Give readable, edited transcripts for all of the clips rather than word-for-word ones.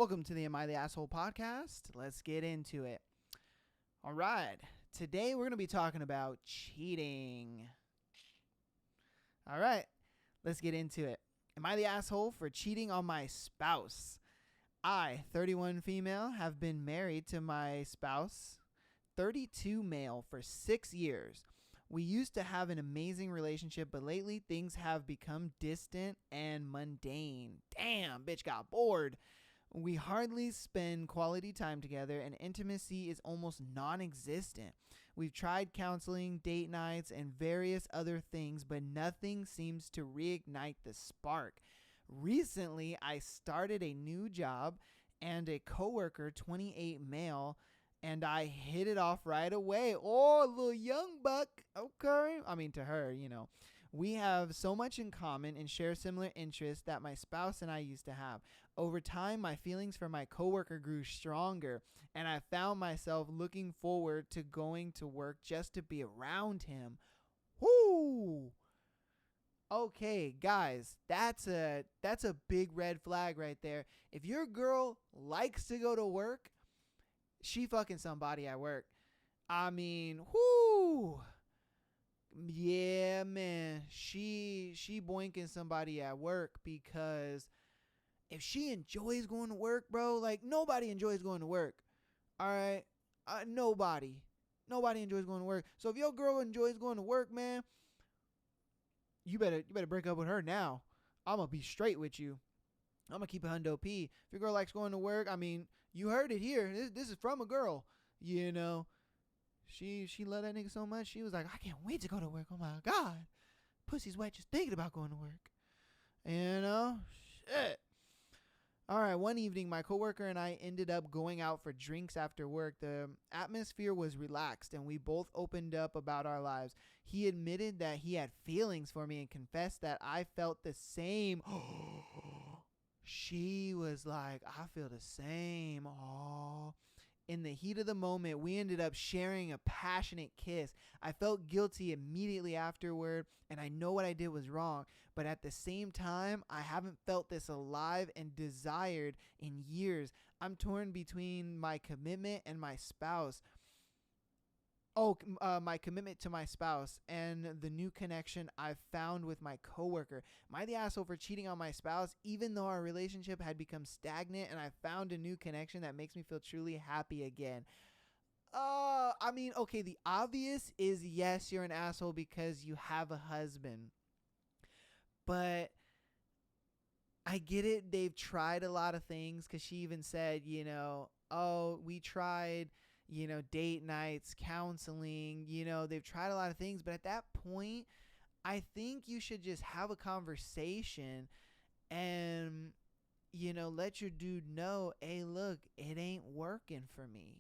Welcome to the Am I the Asshole podcast. Let's get into it. All right. Today we're going to be talking about cheating. All right. Let's get into it. Am I the asshole for cheating on my spouse? I, 31 female, have been married to my spouse, 32 male, for 6 years. We used to have an amazing relationship, but lately things have become distant and mundane. Damn, bitch got bored. We hardly spend quality time together, and intimacy is almost non-existent. We've tried counseling, date nights, and various other things, but nothing seems to reignite the spark. Recently, I started a new job, and a coworker, 28 male, and I hit it off right away. Oh, a little young buck. Okay. I mean, to her, We have so much in common and share similar interests that my spouse and I used to have. Over time, my feelings for my coworker grew stronger, and I found myself looking forward to going to work just to be around him. Whoo! Okay, guys, that's a big red flag right there. If your girl likes to go to work, she fucking somebody at work. I mean, whoo. Yeah, man. She boinking somebody at work, because if she enjoys going to work, bro, like nobody enjoys going to work. All right? Nobody enjoys going to work. So if your girl enjoys going to work, man, you better break up with her now. I'm going to be straight with you. I'm going to keep it hundo P. If your girl likes going to work, I mean, you heard it here. This is from a girl, She loved that nigga so much. She was like, I can't wait to go to work. Oh, my God. Pussy's wet just thinking about going to work. Shit. All right, one evening, my coworker and I ended up going out for drinks after work. The atmosphere was relaxed, and we both opened up about our lives. He admitted that he had feelings for me and confessed that I felt the same. She was like, I feel the same. Oh. In the heat of the moment, we ended up sharing a passionate kiss. I felt guilty immediately afterward, and I know what I did was wrong. But at the same time, I haven't felt this alive and desired in years. I'm torn between my commitment and my spouse. My commitment to my spouse and the new connection I've found with my coworker. Am I the asshole for cheating on my spouse, even though our relationship had become stagnant and I found a new connection that makes me feel truly happy again? The obvious is yes, you're an asshole because you have a husband. But I get it. They've tried a lot of things, because she even said, we tried date nights, counseling, they've tried a lot of things. But at that point, I think you should just have a conversation and, let your dude know, hey, look, it ain't working for me,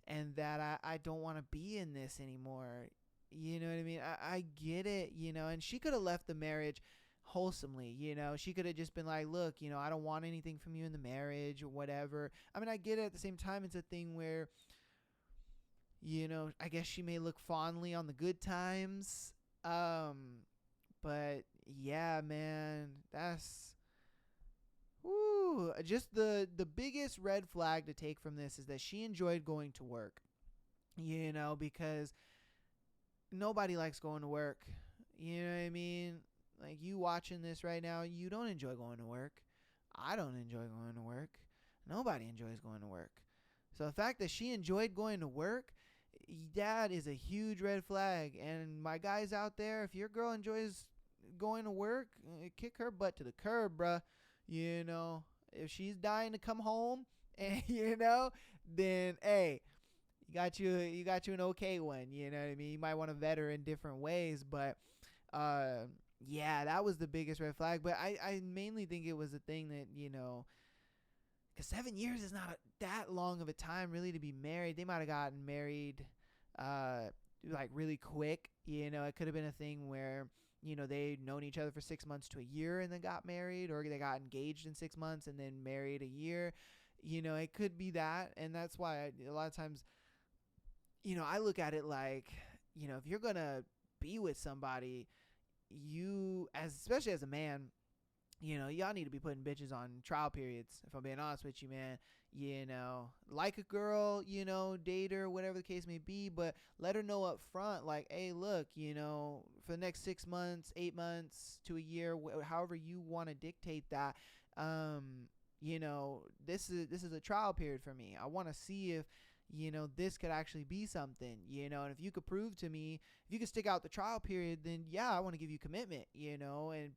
and that I don't want to be in this anymore. You know what I mean? I get it, and she could have left the marriage wholesomely. She could have just been like, look, I don't want anything from you in the marriage or whatever. I mean, I get it. At the same time, it's a thing where, I guess she may look fondly on the good times. But yeah, man, that's just the biggest red flag to take from this is that she enjoyed going to work, because nobody likes going to work. You know what I mean? Like, you watching this right now, you don't enjoy going to work. I don't enjoy going to work. Nobody enjoys going to work. So the fact that she enjoyed going to work, that is a huge red flag. And my guys out there, if your girl enjoys going to work, kick her butt to the curb, bruh. If she's dying to come home, and then hey, you got you an okay one. You know what I mean? You might want to vet her in different ways, but yeah, that was the biggest red flag. But I mainly think it was a thing that, because 7 years is not that long of a time really to be married. They might have gotten married like really quick. It could have been a thing where, they'd known each other for 6 months to a year and then got married, or they got engaged in 6 months and then married a year. It could be that. And that's why a lot of times, I look at it like, if you're going to be with somebody, especially as a man, Y'all need to be putting bitches on trial periods. If I'm being honest with you, man, like a girl, date her, whatever the case may be, but let her know up front, like, hey, look, for the next 6 months, 8 months to a year, however you want to dictate that, this is a trial period for me. I want to see if this could actually be something, and if you could prove to me, if you could stick out the trial period, then yeah, I want to give you commitment,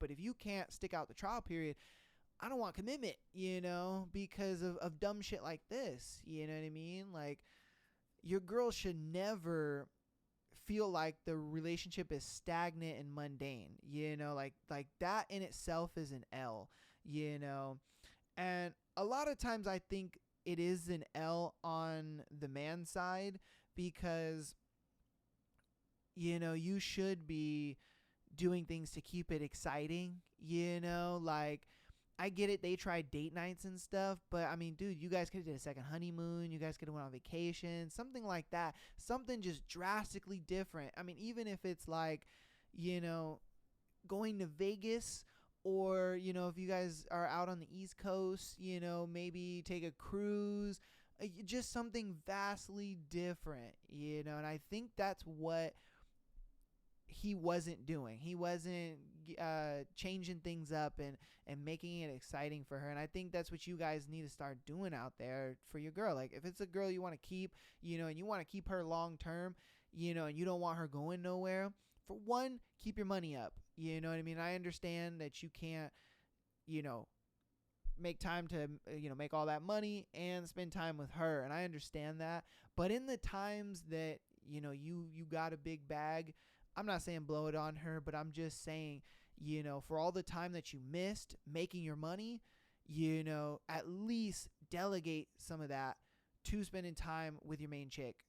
but if you can't stick out the trial period, I don't want commitment, because of dumb shit like this. You know what I mean? Like, your girl should never feel like the relationship is stagnant and mundane, like that in itself is an L, and a lot of times I think it is an L on the man side, because you should be doing things to keep it exciting, like, I get it, they tried date nights and stuff, but I mean, dude, you guys could have did a second honeymoon, you guys could have went on vacation, something like that, something just drastically different. I mean, even if it's like, going to Vegas, or if you guys are out on the East Coast, maybe take a cruise, just something vastly different, and I think that's what he wasn't doing. He wasn't changing things up and making it exciting for her. And I think that's what you guys need to start doing out there for your girl. Like, if it's a girl you want to keep, and you want to keep her long term, and you don't want her going nowhere, for one, keep your money up. You know what I mean? I understand that you can't, make time to, make all that money and spend time with her. And I understand that. But in the times that, you got a big bag, I'm not saying blow it on her, but I'm just saying, for all the time that you missed making your money, at least delegate some of that to spending time with your main chick,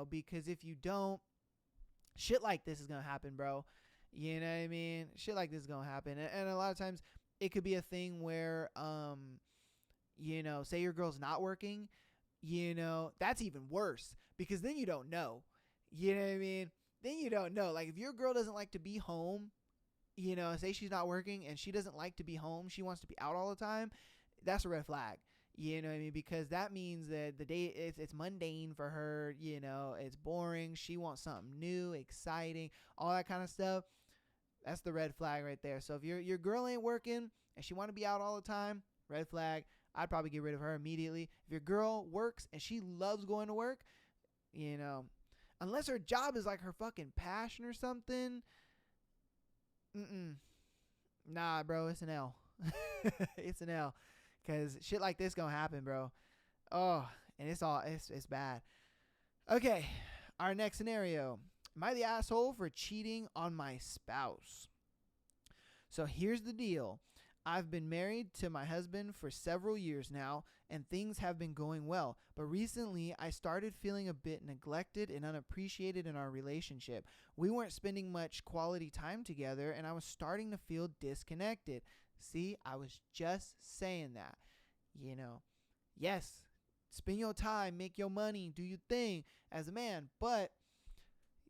because if you don't, shit like this is going to happen, bro. You know what I mean? Shit like this is going to happen. And a lot of times it could be a thing where, say your girl's not working, that's even worse, because then you don't know. You know what I mean? Then you don't know. Like, if your girl doesn't like to be home, say she's not working and she doesn't like to be home, she wants to be out all the time, that's a red flag. You know what I mean? Because that means that the day it's mundane for her, it's boring. She wants something new, exciting, all that kind of stuff. That's the red flag right there. So if your girl ain't working and she want to be out all the time, red flag. I'd probably get rid of her immediately. If your girl works and she loves going to work, unless her job is like her fucking passion or something, nah, bro, it's an L. It's an L, because shit like this gonna happen, bro. Oh, and it's bad. Okay, our next scenario. Am I the asshole for cheating on my spouse? So here's the deal. I've been married to my husband for several years now, and things have been going well. But recently, I started feeling a bit neglected and unappreciated in our relationship. We weren't spending much quality time together, and I was starting to feel disconnected. See, I was just saying that. Yes, spend your time, make your money, do your thing as a man, but,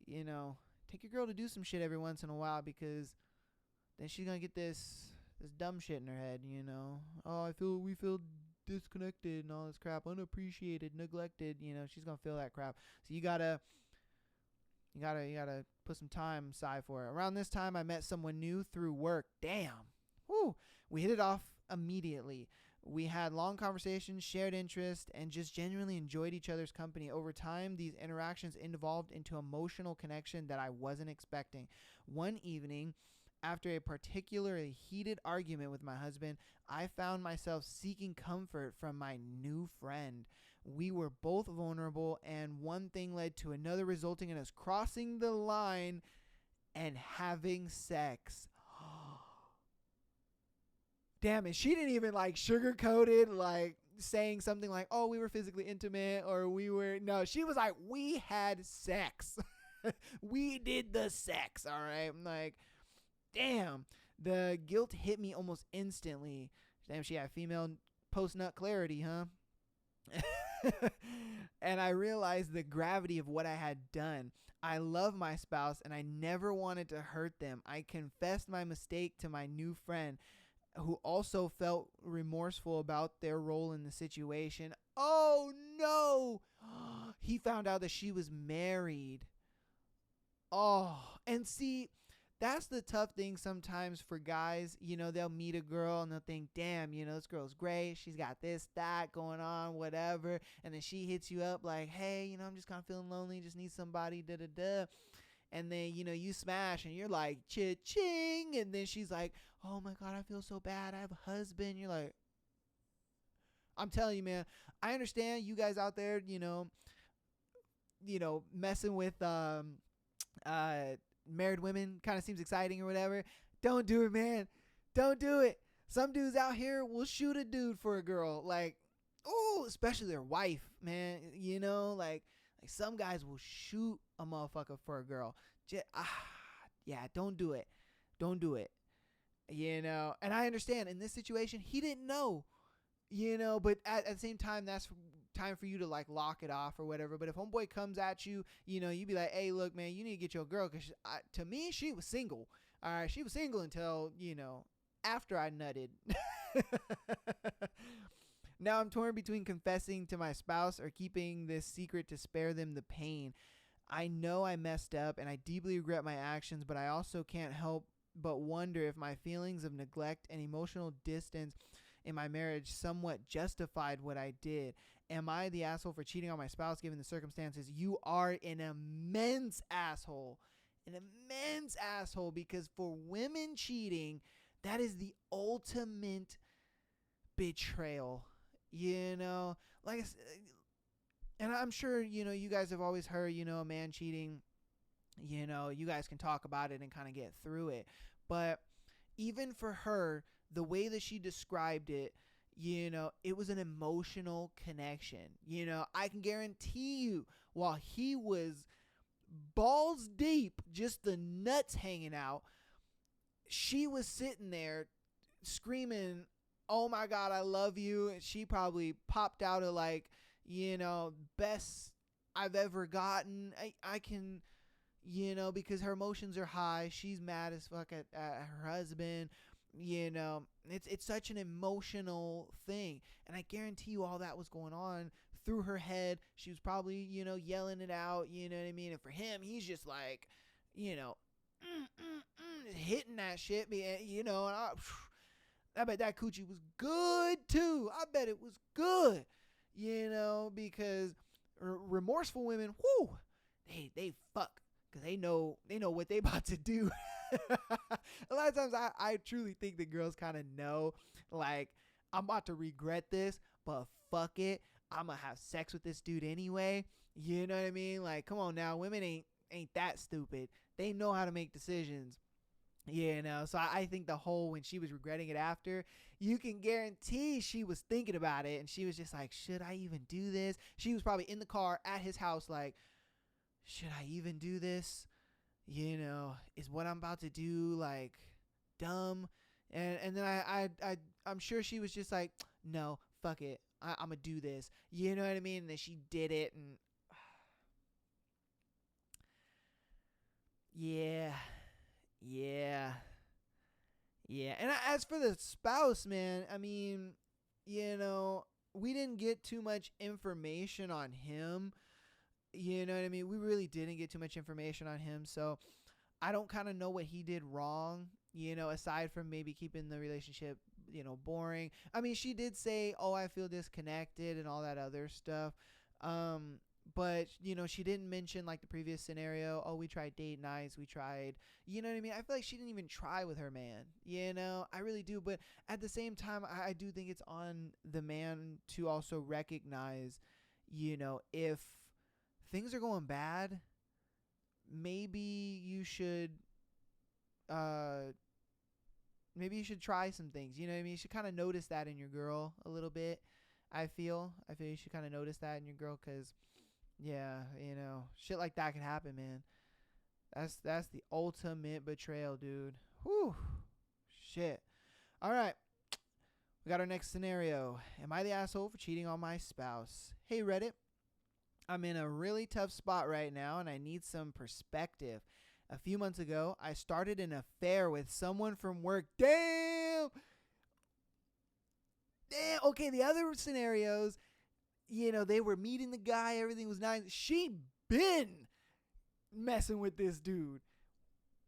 take your girl to do some shit every once in a while, because then she's going to get this dumb shit in her head, Oh, we feel disconnected and all this crap, unappreciated, neglected, she's going to feel that crap. So you gotta put some time aside for it. Around this time, I met someone new through work. Damn. Whew. We hit it off immediately. We had long conversations, shared interest, and just genuinely enjoyed each other's company. Over time, these interactions evolved into emotional connection that I wasn't expecting. One evening, after a particularly heated argument with my husband, I found myself seeking comfort from my new friend. We were both vulnerable, and one thing led to another, resulting in us crossing the line and having sex. Damn it, she didn't even sugarcoat it, saying something like, oh, we were physically intimate, or no, she was like, we had sex. We did the sex, all right? I'm like, damn, the guilt hit me almost instantly. Damn, she had female post-nut clarity, huh? And I realized the gravity of what I had done. I love my spouse, and I never wanted to hurt them. I confessed my mistake to my new friend. who also felt remorseful about their role in the situation. Oh no! He found out that she was married. Oh, and see, that's the tough thing sometimes for guys. They'll meet a girl and they'll think, damn, this girl's great. She's got this, that going on, whatever. And then she hits you up like, hey, I'm just kind of feeling lonely. Just need somebody, da da da. And then, you smash and you're like, cha-ching. And then she's like, oh my God, I feel so bad. I have a husband. You're like, I'm telling you, man, I understand you guys out there, messing with, married women kind of seems exciting or whatever. Don't do it, man. Don't do it. Some dudes out here will shoot a dude for a girl. Like, oh, especially their wife, man. Like some guys will shoot a motherfucker for a girl. Yeah, don't do it. Don't do it. And I understand in this situation, he didn't know, but at the same time, that's time for you to like lock it off or whatever. But if homeboy comes at you, you be like, hey, look, man, you need to get your girl. Cause to me, she was single. All right. She was single until, after I nutted. Now I'm torn between confessing to my spouse or keeping this secret to spare them the pain. I know I messed up and I deeply regret my actions, but I also can't help but wonder if my feelings of neglect and emotional distance in my marriage somewhat justified what I did. Am I the asshole for cheating on my spouse given the circumstances? You are an immense asshole. An immense asshole, because for women cheating, that is the ultimate betrayal. Like, and I'm sure, you guys have always heard, a man cheating, you guys can talk about it and kind of get through it. But even for her, the way that she described it, it was an emotional connection. I can guarantee you, while he was balls deep, just the nuts hanging out, she was sitting there screaming, oh my God, I love you. And she probably popped out of like, best I've ever gotten. I can, because her emotions are high. She's mad as fuck at her husband. It's such an emotional thing, and I guarantee you all that was going on through her head. She was probably yelling it out, you know what I mean? And for him, he's just like, hitting that shit, and I bet that coochie was good too. I bet it was good, because remorseful women, whoo, they fuck because they know what they about to do. A lot of times I truly think the girls kind of know, like, I'm about to regret this, but fuck it, I'm gonna have sex with this dude anyway. You know what I mean? Like, come on now, women ain't that stupid. They know how to make decisions. So I think the whole, when she was regretting it after, you can guarantee she was thinking about it, and she was just like, should I even do this? She was probably in the car at his house like, should I even do this? Is what I'm about to do like dumb? And then I'm sure she was just like, no, fuck it, I'm gonna do this. You know what I mean? And then she did it, and yeah. And as for the spouse, man, I mean, we didn't get too much information on him. You know what I mean? We really didn't get too much information on him. So I don't kind of know what he did wrong, aside from maybe keeping the relationship, boring. I mean, she did say, oh, I feel disconnected and all that other stuff. But, she didn't mention like the previous scenario. Oh, we tried date nights. We tried, you know what I mean? I feel like she didn't even try with her man, I really do. But at the same time, I do think it's on the man to also recognize, if things are going bad, maybe you should try some things. You know what I mean? You should kind of notice that in your girl a little bit. I feel you should kind of notice that in your girl, because shit like that can happen, man. That's the ultimate betrayal, dude. Whew. Shit. All right. We got our next scenario. Am I the asshole for cheating on my spouse? Hey, Reddit. I'm in a really tough spot right now, and I need some perspective. A few months ago, I started an affair with someone from work. Damn! Damn. Okay, the other scenarios, they were meeting the guy, everything was nice. She been messing with this dude.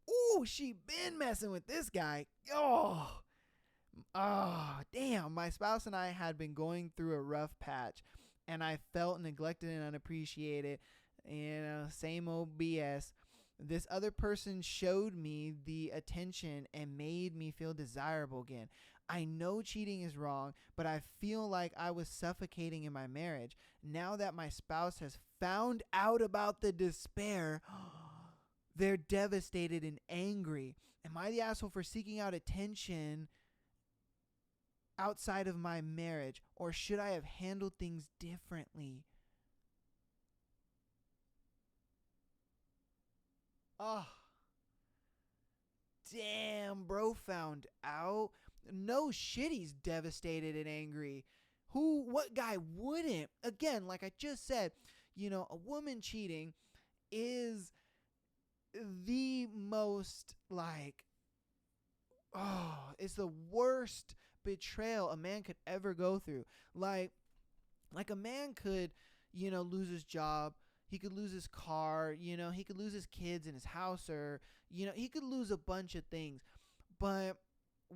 Ooh, she been messing with this guy. Damn. My spouse and I had been going through a rough patch, and I felt neglected and unappreciated. Same old BS. This other person showed me the attention and made me feel desirable again. I know cheating is wrong, but I feel like I was suffocating in my marriage. Now that my spouse has found out about the despair, they're devastated and angry. Am I the asshole for seeking out attention outside of my marriage, or should I have handled things differently? Oh, damn, bro found out. No shit, he's devastated and angry. What guy wouldn't? Again, like I just said, a woman cheating is the most it's the worst betrayal a man could ever go through. Like a man could, lose his job. He could lose his car. He could lose his kids and his house, or, he could lose a bunch of things. But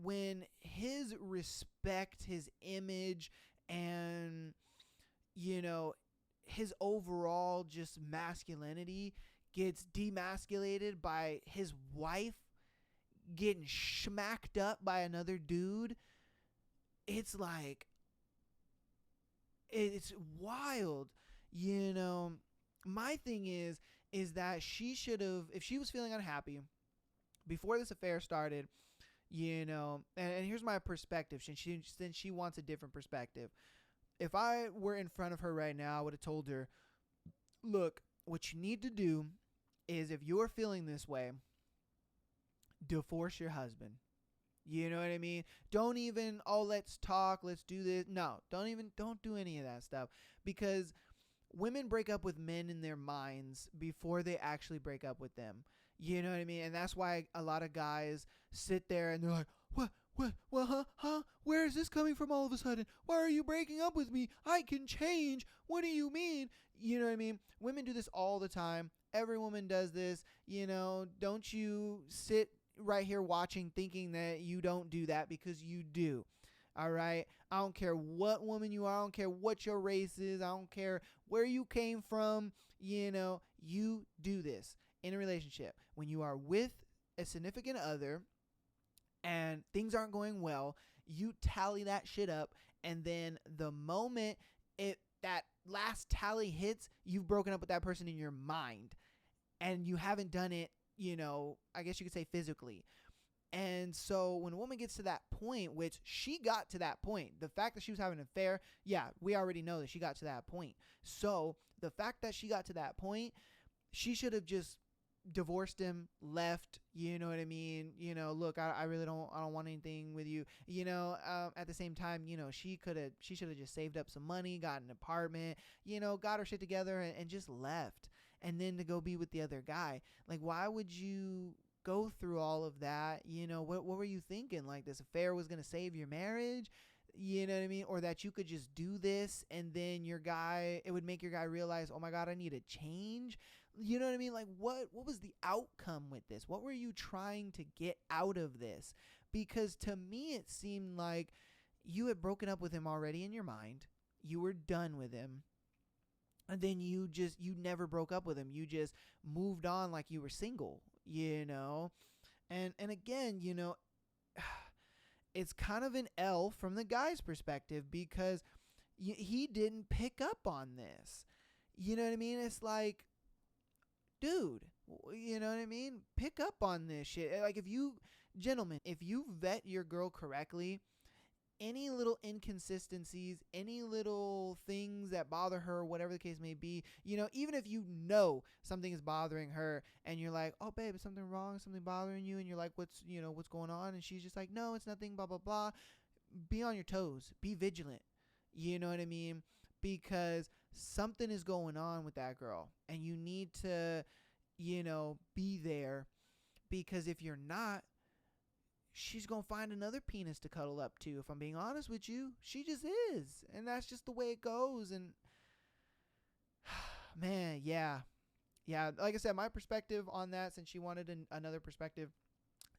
when his respect, his image, and, his overall just masculinity gets demasculated by his wife getting smacked up by another dude, it's like, it's wild. My thing is that she should have, if she was feeling unhappy before this affair started, and here's my perspective, since she wants a different perspective. If I were in front of her right now, I would have told her, look, what you need to do is, if you're feeling this way, divorce your husband. You know what I mean? Don't even, let's talk, let's do this. No, don't do any of that stuff, because women break up with men in their minds before they actually break up with them. You know what I mean? And that's why a lot of guys sit there and they're like, huh? Where is this coming from all of a sudden? Why are you breaking up with me? I can change. What do you mean? You know what I mean? Women do this all the time. Every woman does this. Don't you sit right here watching thinking that you don't do that, because you do. All right. I don't care what woman you are. I don't care what your race is. I don't care where you came from. You do this in a relationship. When you are with a significant other and things aren't going well, you tally that shit up. And then the moment that last tally hits, you've broken up with that person in your mind. And you haven't done it, I guess you could say physically. And so when a woman gets to that point, which she got to that point, the fact that she was having an affair, yeah, we already know that she got to that point. So the fact that she got to that point, she should have just divorced him, left, you know what I mean? Look, I really don't want anything with you. At the same time, she should have just saved up some money, got an apartment, got her shit together and just left. And then to go be with the other guy. Like, why would you go through all of that? What were you thinking? Like, this affair was going to save your marriage? You know what I mean? Or that you could just do this and then it would make your guy realize, oh my God, I need a change. You know what I mean? Like, what was the outcome with this? What were you trying to get out of this? Because to me, it seemed like you had broken up with him already in your mind. You were done with him. And then you never broke up with him. You just moved on like you were single, And again, it's kind of an L from the guy's perspective, because he didn't pick up on this. You know what I mean? It's like, dude, you know what I mean? Pick up on this shit. Like, gentlemen, if you vet your girl correctly, any little inconsistencies, any little things that bother her, whatever the case may be, even if something is bothering her and you're like, oh babe, is something wrong? Something bothering you? And you're like, what's going on? And she's just like, no, it's nothing, blah, blah, blah. Be on your toes. Be vigilant. You know what I mean? Because something is going on with that girl and you need to, be there, because if you're not, she's going to find another penis to cuddle up to. If I'm being honest with you, she just is. And that's just the way it goes. And man, yeah. Yeah, like I said, my perspective on that, since she wanted another perspective,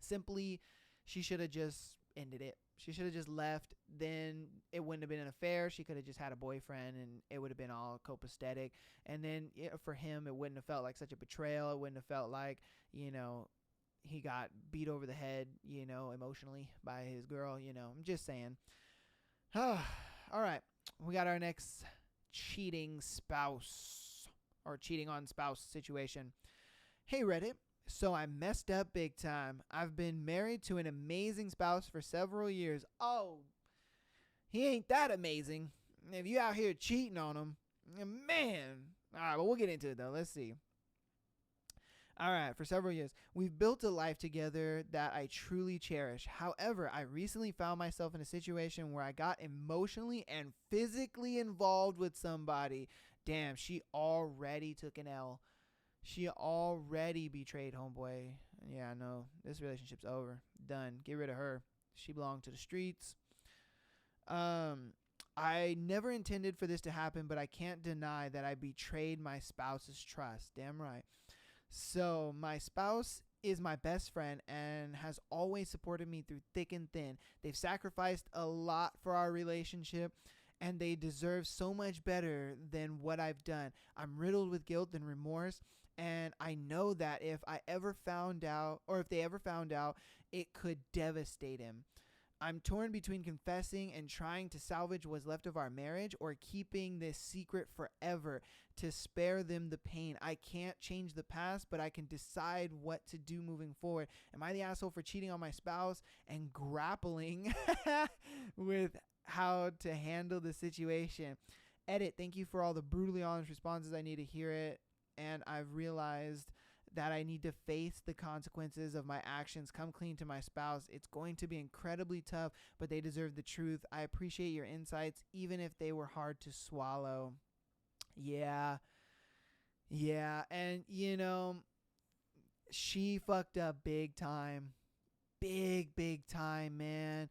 simply she should have just ended it. She should have just left. Then it wouldn't have been an affair. She could have just had a boyfriend, and it would have been all copacetic. And then for him, it wouldn't have felt like such a betrayal. It wouldn't have felt like, he got beat over the head, emotionally by his girl. I'm just saying. All right. We got our next cheating spouse or cheating on spouse situation. Hey, Reddit. So I messed up big time. I've been married to an amazing spouse for several years. Oh, he ain't that amazing. If you out here cheating on him, man. All right, well, we'll get into it, though. Let's see. All right, for several years, we've built a life together that I truly cherish. However, I recently found myself in a situation where I got emotionally and physically involved with somebody. Damn, she already took an L. She already betrayed homeboy. Yeah, I know. This relationship's over. Done. Get rid of her. She belonged to the streets. I never intended for this to happen, but I can't deny that I betrayed my spouse's trust. Damn right. So my spouse is my best friend and has always supported me through thick and thin. They've sacrificed a lot for our relationship, and they deserve so much better than what I've done. I'm riddled with guilt and remorse, and I know that if they ever found out, it could devastate him. I'm torn between confessing and trying to salvage what's left of our marriage, or keeping this secret forever to spare them the pain. I can't change the past, but I can decide what to do moving forward. Am I the asshole for cheating on my spouse and grappling with how to handle the situation? Edit. Thank you for all the brutally honest responses. I need to hear it, and I've realized that I need to face the consequences of my actions. Come clean to my spouse. It's going to be incredibly tough, but they deserve the truth. I appreciate your insights, even if they were hard to swallow. Yeah. And she fucked up big time. Big time, man.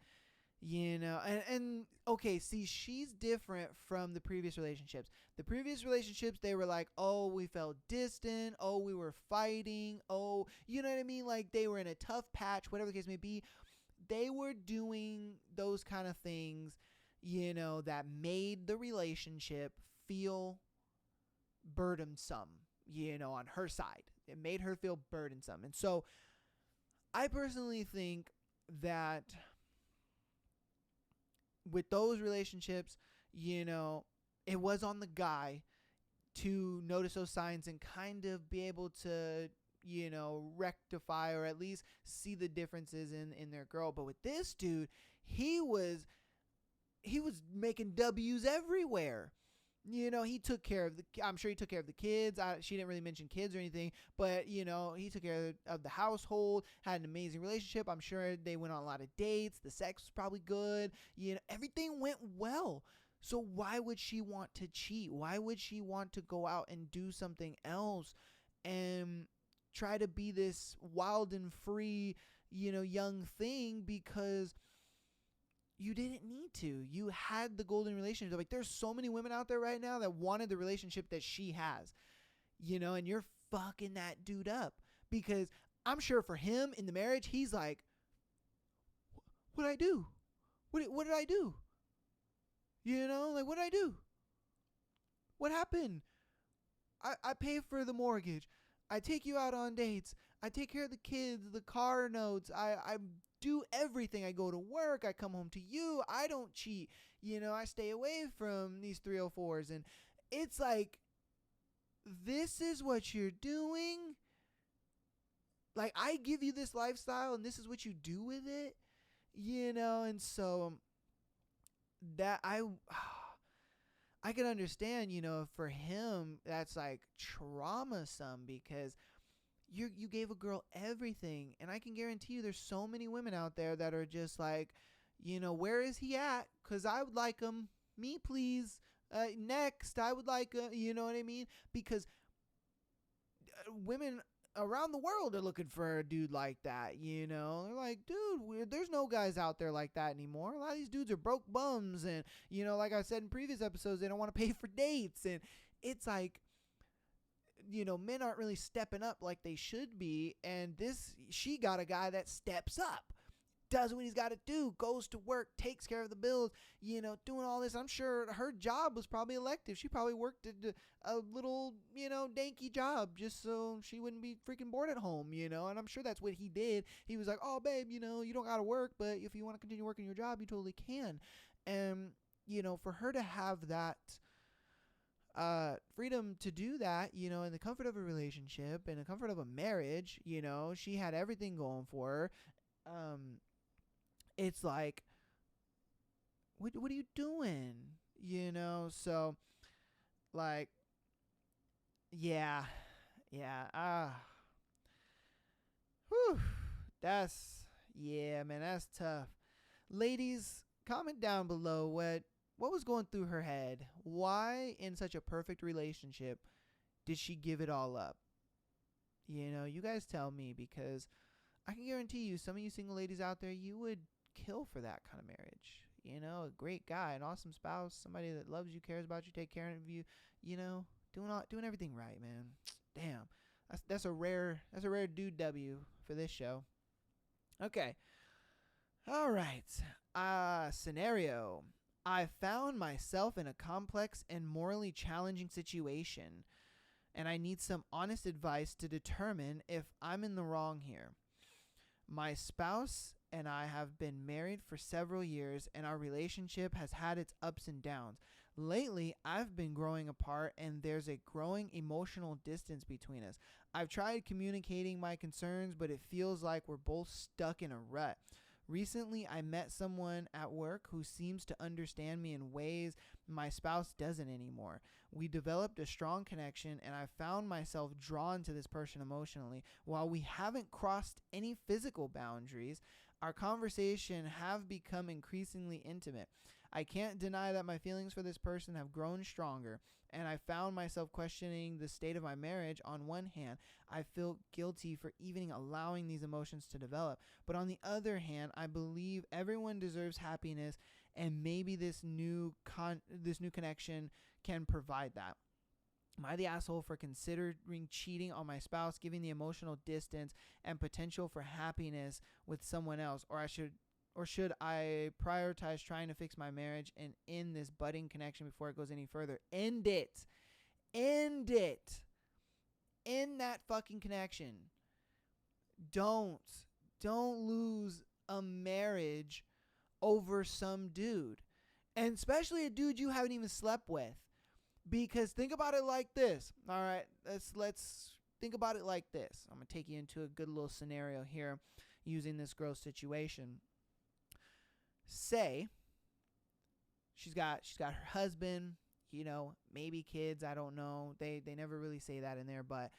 And okay, see, she's different from the previous relationships. The previous relationships, they were like, oh, we felt distant. Oh, we were fighting. Oh, you know what I mean? Like, they were in a tough patch, whatever the case may be. They were doing those kind of things, that made the relationship feel burdensome, on her side. It made her feel burdensome. And so I personally think that with those relationships, it was on the guy to notice those signs and kind of be able to, rectify or at least see the differences in their girl. But with this dude, he was making W's everywhere. He took care of I'm sure he took care of the kids. She didn't really mention kids or anything, but he took care of the household, had an amazing relationship. I'm sure they went on a lot of dates. The sex was probably good. Everything went well. So why would she want to cheat? Why would she want to go out and do something else and try to be this wild and free, young thing? Because you didn't need to. You had the golden relationship. Like, there's so many women out there right now that wanted the relationship that she has, and you're fucking that dude up. Because I'm sure for him in the marriage, he's like, what'd I do? What did I do? What did I do? What happened? I pay for the mortgage. I take you out on dates. I take care of the kids, the car notes. I do everything. I go to work. I come home to you. I don't cheat. I stay away from these 304s. And it's like, this is what you're doing. Like, I give you this lifestyle and this is what you do with it. And so that I can understand, for him, that's like traumasome, because you gave a girl everything. And I can guarantee you there's so many women out there that are just like, where is he at? Because I would like him. Me, please. Next, I would like him. You know what I mean? Because women around the world are looking for a dude like that, you know. They're like, dude, there's no guys out there like that anymore. A lot of these dudes are broke bums, and, you know, like I said in previous episodes, they don't want to pay for dates. And it's like, you know, men aren't really stepping up like they should be. And she got a guy that steps up, does what he's got to do, goes to work, takes care of the bills, you know, doing all this. I'm sure her job was probably elective. She probably worked at a little, you know, danky job just so she wouldn't be freaking bored at home, you know. And I'm sure that's what he did. He was like, oh, babe, you know, you don't got to work, but if you want to continue working your job, you totally can. And, you know, for her to have that freedom to do that, you know, in the comfort of a relationship, in the comfort of a marriage, you know, she had everything going for her. It's like, what are you doing? You know, so, like, yeah, whew, man, that's tough. Ladies, comment down below what was going through her head. Why, in such a perfect relationship, did she give it all up? You know, you guys tell me, because I can guarantee you, some of you single ladies out there, you would kill for that kind of marriage. You know, a great guy, an awesome spouse, somebody that loves you, cares about you, take care of you, you know, doing everything right, man. Damn. That's a rare dude W for this show. Okay. All right. Scenario. I found myself in a complex and morally challenging situation, and I need some honest advice to determine if I'm in the wrong here. My spouse and I have been married for several years, and our relationship has had its ups and downs. Lately, I've been growing apart, and there's a growing emotional distance between us. I've tried communicating my concerns, but it feels like we're both stuck in a rut. Recently, I met someone at work who seems to understand me in ways my spouse doesn't anymore. We developed a strong connection, and I found myself drawn to this person emotionally. While we haven't crossed any physical boundaries, our conversation have become increasingly intimate. I can't deny that my feelings for this person have grown stronger, and I found myself questioning the state of my marriage. On one hand, I feel guilty for even allowing these emotions to develop, but on the other hand, I believe everyone deserves happiness, and maybe this new connection can provide that. Am I the asshole for considering cheating on my spouse, giving the emotional distance and potential for happiness with someone else, or should I prioritize trying to fix my marriage and end this budding connection before it goes any further? End it. End it. End that fucking connection. Don't lose a marriage over some dude. And especially a dude you haven't even slept with. Because think about it like this. All right, let's think about it like this. I'm going to take you into a good little scenario here using this girl's situation. Say she's got her husband, you know, maybe kids, I don't know. They never really say that in there, but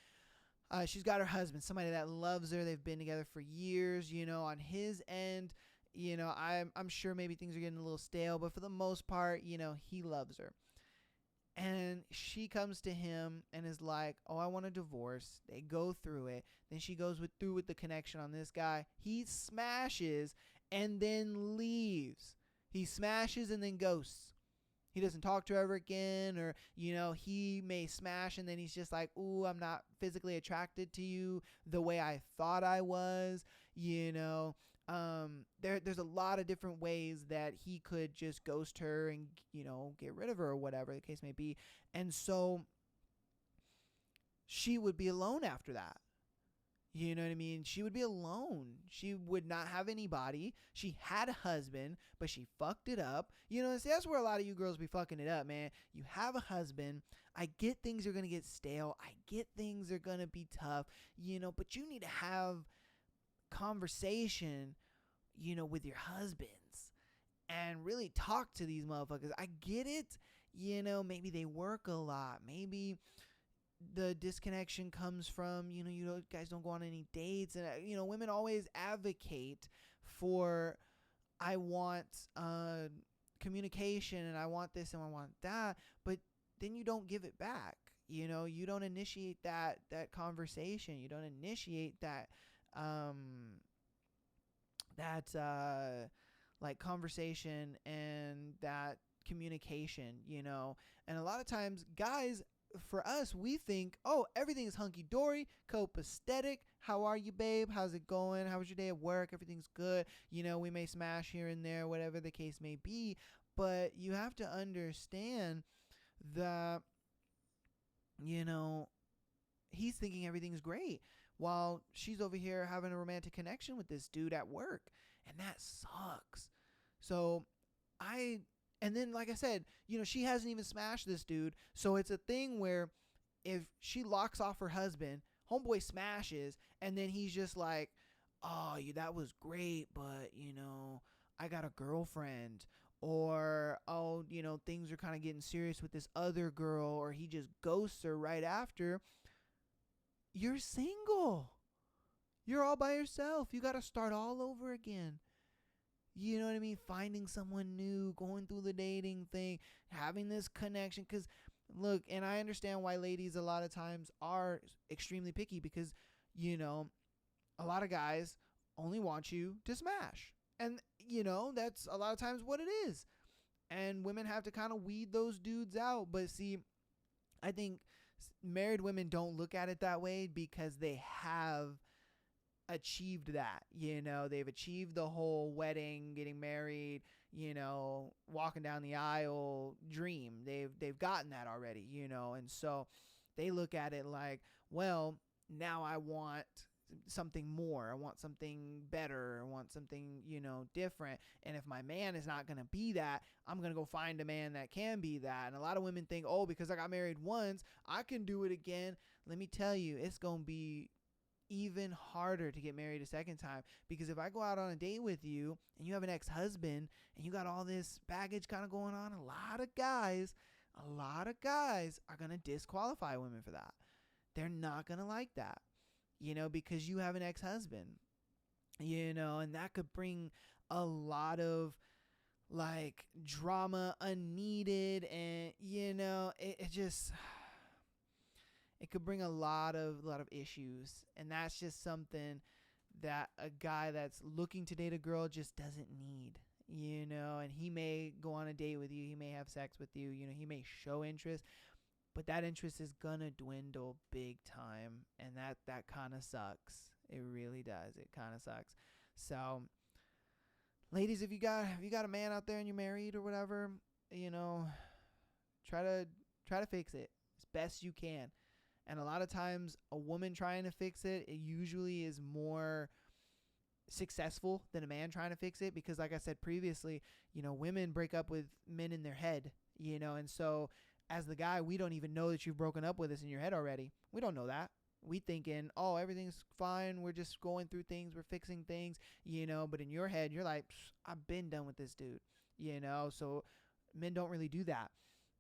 she's got her husband, somebody that loves her. They've been together for years, you know. On his end, you know, I'm sure maybe things are getting a little stale, but for the most part, you know, he loves her. And she comes to him and is like, oh, I want a divorce. They go through it. Then she goes through with the connection on this guy. He smashes and then leaves. He smashes and then ghosts. He doesn't talk to her ever again, or, you know, he may smash and then he's just like, ooh, I'm not physically attracted to you the way I thought I was, you know. There's a lot of different ways that he could just ghost her and, you know, get rid of her or whatever the case may be. And so she would be alone after that. You know what I mean? She would be alone. She would not have anybody. She had a husband, but she fucked it up. You know, see, that's where a lot of you girls be fucking it up, man. You have a husband. I get things are going to get stale. I get things are going to be tough, you know, but you need to have conversation, you know, with your husbands and really talk to these motherfuckers. I get it. You know, maybe they work a lot. Maybe the disconnection comes from, you know, guys don't go on any dates. And, you know, women always advocate for, I want communication and I want this and I want that. But then you don't give it back. You don't initiate that conversation. You don't initiate that like conversation and that communication. And a lot of times guys, for us, we think, oh, everything's hunky-dory, copacetic. How are you, babe? How's it going? How was your day at work? Everything's good. We may smash here and there, whatever the case may be. But you have to understand that, he's thinking everything's great while she's over here having a romantic connection with this dude at work. And that sucks. So and then, like I said, she hasn't even smashed this dude. So it's a thing where if she locks off her husband, homeboy smashes, and then he's just like, oh, that was great, but, I got a girlfriend. Or, oh, things are kind of getting serious with this other girl, or he just ghosts her right after. You're single. You're all by yourself. You got to start all over again. You know what I mean? Finding someone new, going through the dating thing, having this connection. Because, look, and I understand why ladies a lot of times are extremely picky because, a lot of guys only want you to smash. And, that's a lot of times what it is. And women have to kind of weed those dudes out. But see, I think married women don't look at it that way because they have achieved that. They've achieved the whole wedding, getting married, walking down the aisle dream. They've gotten that already, and so they look at it like, well, now I want something more. I want something better. I want something, different. And if my man is not going to be that, I'm going to go find a man that can be that. And a lot of women think, oh, because I got married once, I can do it again. Let me tell you, it's going to be even harder to get married a second time, because if I go out on a date with you and you have an ex-husband and you got all this baggage kind of going on, a lot of guys are going to disqualify women for that. They're not going to like that, because you have an ex-husband, and that could bring a lot of like drama unneeded, and it could bring a lot of issues. And that's just something that a guy that's looking to date a girl just doesn't need, and he may go on a date with you. He may have sex with you. He may show interest, but that interest is going to dwindle big time. And that kind of sucks. It really does. It kind of sucks. So ladies, if you got a man out there and you're married or whatever, try to fix it as best you can. And a lot of times a woman trying to fix it usually is more successful than a man trying to fix it, because like I said previously, women break up with men in their head, and so as the guy, we don't even know that you've broken up with us in your head already. We don't know that. We thinking, oh, everything's fine. We're just going through things. We're fixing things, but in your head, you're like, I've been done with this dude, so men don't really do that.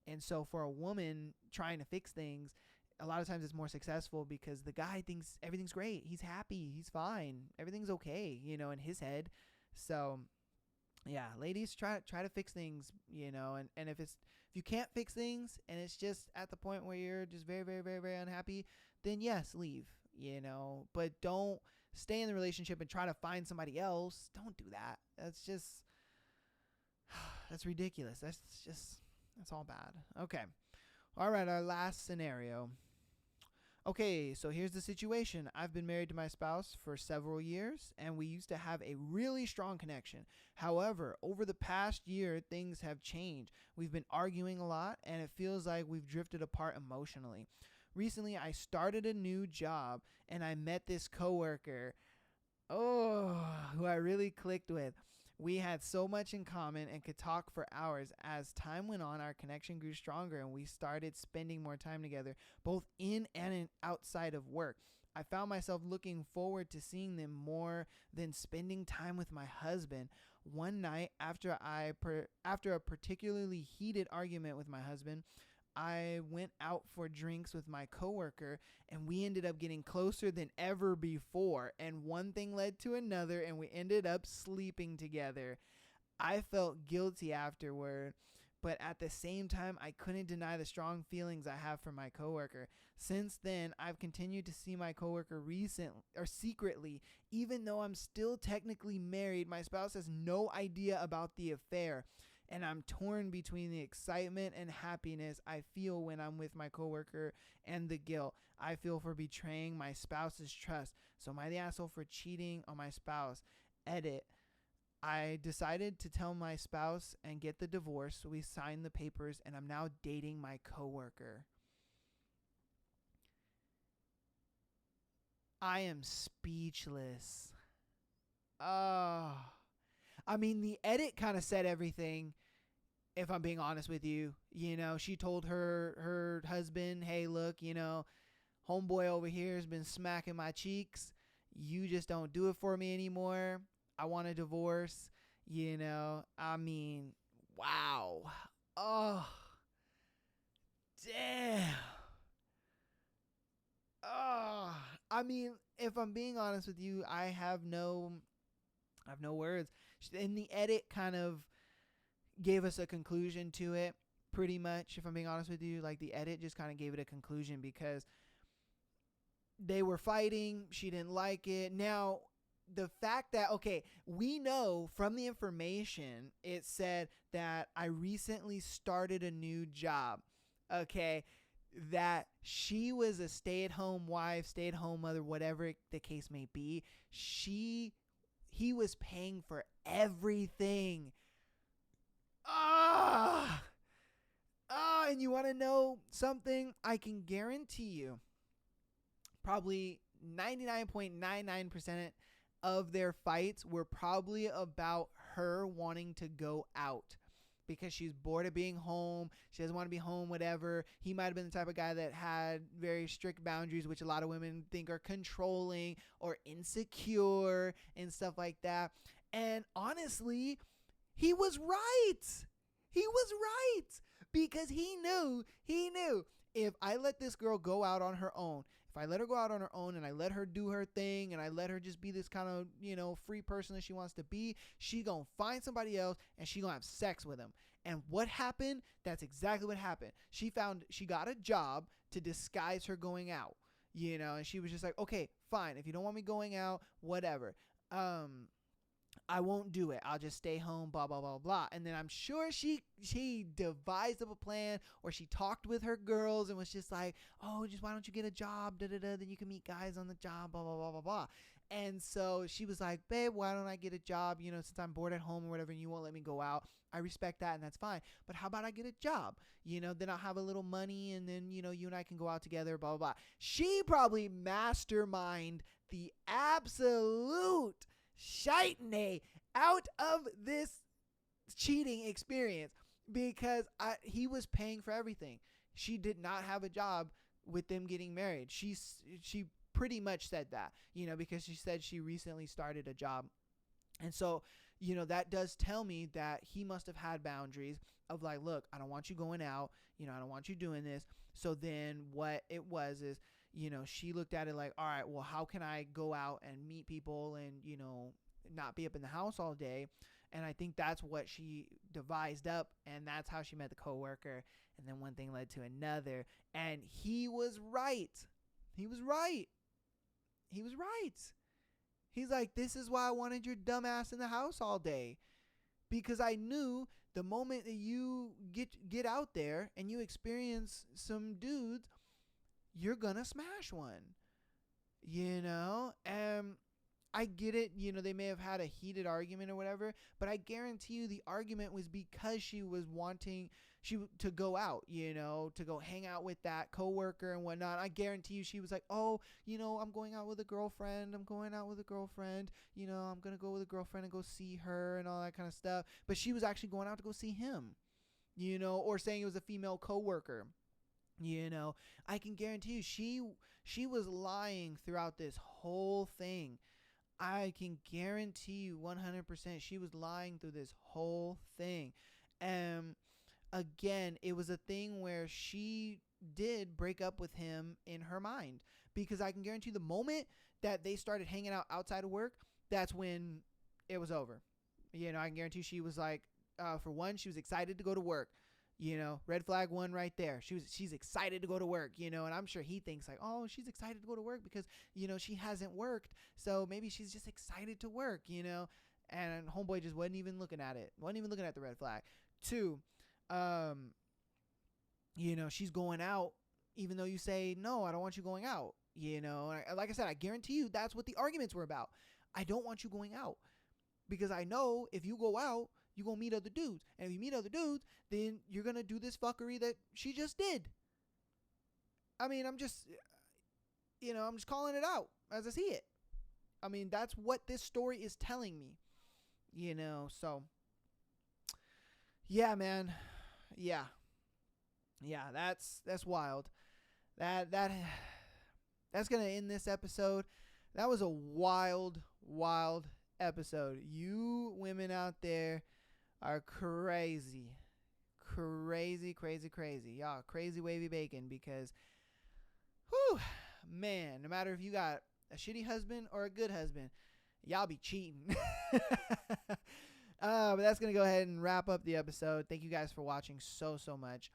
And so for a woman trying to fix things, a lot of times it's more successful because the guy thinks everything's great. He's happy. He's fine. Everything's okay, in his head. So yeah, ladies, try to fix things, and if you can't fix things and it's just at the point where you're just very, very, very, very unhappy, then yes, leave, but don't stay in the relationship and try to find somebody else. Don't do that. That's ridiculous. That's all bad. Okay. All right. Our last scenario. Okay, so here's the situation. I've been married to my spouse for several years, and we used to have a really strong connection. However, over the past year, things have changed. We've been arguing a lot, and it feels like we've drifted apart emotionally. Recently, I started a new job, and I met this coworker, who I really clicked with. We had so much in common and could talk for hours. As time went on, our connection grew stronger and we started spending more time together, both in and outside of work. I found myself looking forward to seeing them more than spending time with my husband. One night, after a particularly heated argument with my husband, I went out for drinks with my coworker, and we ended up getting closer than ever before. And one thing led to another, and we ended up sleeping together. I felt guilty afterward, but at the same time, I couldn't deny the strong feelings I have for my coworker. Since then, I've continued to see my coworker secretly, even though I'm still technically married. My spouse has no idea about the affair, and I'm torn between the excitement and happiness I feel when I'm with my coworker and the guilt I feel for betraying my spouse's trust. So am I the asshole for cheating on my spouse? Edit. I decided to tell my spouse and get the divorce, so we signed the papers, and I'm now dating my coworker. I am speechless. Oh. I mean, the edit kind of said everything, if I'm being honest with you. You know, she told her husband, hey, look, you know, homeboy over here has been smacking my cheeks. You just don't do it for me anymore. I want a divorce. You know, I mean, wow. Oh, damn. Oh, I mean, if I'm being honest with you, I have no words. In the edit kind of gave us a conclusion to it, pretty much. If I'm being honest with you, like the edit just kind of gave it a conclusion because they were fighting. She didn't like it. Now, the fact that, okay, we know from the information, it said that I recently started a new job. Okay. That she was a stay-at-home wife, stay-at-home mother, whatever the case may be. He was paying for everything. And you want to know something? I can guarantee you probably 99.99% of their fights were probably about her wanting to go out because she's bored of being home. She doesn't want to be home, whatever. He might have been the type of guy that had very strict boundaries, which a lot of women think are controlling or insecure and stuff like that. And honestly, he was right. He was right because he knew if I let this girl go out on her own, if I let her go out on her own and I let her do her thing and I let her just be this kind of, you know, free person that she wants to be, she gonna find somebody else and she gonna have sex with him. And what happened? That's exactly what happened. She got a job to disguise her going out, you know, and she was just like, okay, fine. If you don't want me going out, whatever. I won't do it. I'll just stay home, blah, blah, blah, blah. And then I'm sure she devised up a plan, or she talked with her girls and was just like, oh, just why don't you get a job? Da, da, da. Then you can meet guys on the job, blah, blah, blah, blah, blah. And so she was like, babe, why don't I get a job? You know, since I'm bored at home or whatever, and you won't let me go out. I respect that, and that's fine. But how about I get a job? You know, then I'll have a little money, and then, you know, you and I can go out together, blah, blah, blah. She probably masterminded the absolute shite out of this cheating experience because he was paying for everything. She did not have a job with them getting married. She pretty much said that, you know, because she said she recently started a job. And so, you know, that does tell me that he must have had boundaries of like, look, I don't want you going out, you know, I don't want you doing this. So then what it was is, you know, she looked at it like, all right, well, how can I go out and meet people and, you know, not be up in the house all day? And I think that's what she devised up, and that's how she met the coworker. And then one thing led to another, and he was right. He was right. He was right. He's like, this is why I wanted your dumb ass in the house all day, because I knew the moment that you get out there and you experience some dudes, you're gonna smash one, you know. I get it, you know, they may have had a heated argument or whatever, but I guarantee you the argument was because she was wanting to go out, you know, to go hang out with that coworker and whatnot. I guarantee you she was like, oh, you know, I'm going out with a girlfriend. You know, I'm going to go with a girlfriend and go see her and all that kind of stuff. But she was actually going out to go see him, you know, or saying it was a female coworker. You know, I can guarantee you she was lying throughout this whole thing. I can guarantee you 100% she was lying through this whole thing. Again, it was a thing where she did break up with him in her mind, because I can guarantee you the moment that they started hanging out outside of work, that's when it was over. You know, I can guarantee you she was like, for one, she was excited to go to work. Red flag one right there. She's excited to go to work, and I'm sure he thinks like, oh, she's excited to go to work because, she hasn't worked. So maybe she's just excited to work, and homeboy just wasn't even looking at it. Wasn't even looking at the red flag. Two, she's going out even though you say, no, I don't want you going out. Like I said, I guarantee you that's what the arguments were about. I don't want you going out because I know if you go out, you're going to meet other dudes. And if you meet other dudes, then you're going to do this fuckery that she just did. I mean, I'm just calling it out as I see it. I mean, that's what this story is telling me, so yeah, man. Yeah, that's wild. That's going to end this episode. That was a wild episode. You women out there are crazy. Y'all crazy wavy bacon because, whew, man, no matter if you got a shitty husband or a good husband, y'all be cheating. But that's going to go ahead and wrap up the episode. Thank you guys for watching so much.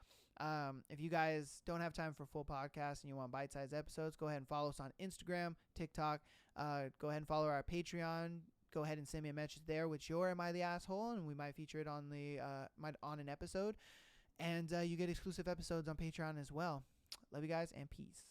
If you guys don't have time for full podcasts and you want bite-sized episodes, go ahead and follow us on Instagram, TikTok. Go ahead and follow our Patreon. Go ahead and send me a message there with your "Am I the Asshole?" and we might feature it on on an episode. And you get exclusive episodes on Patreon as well. Love you guys and peace.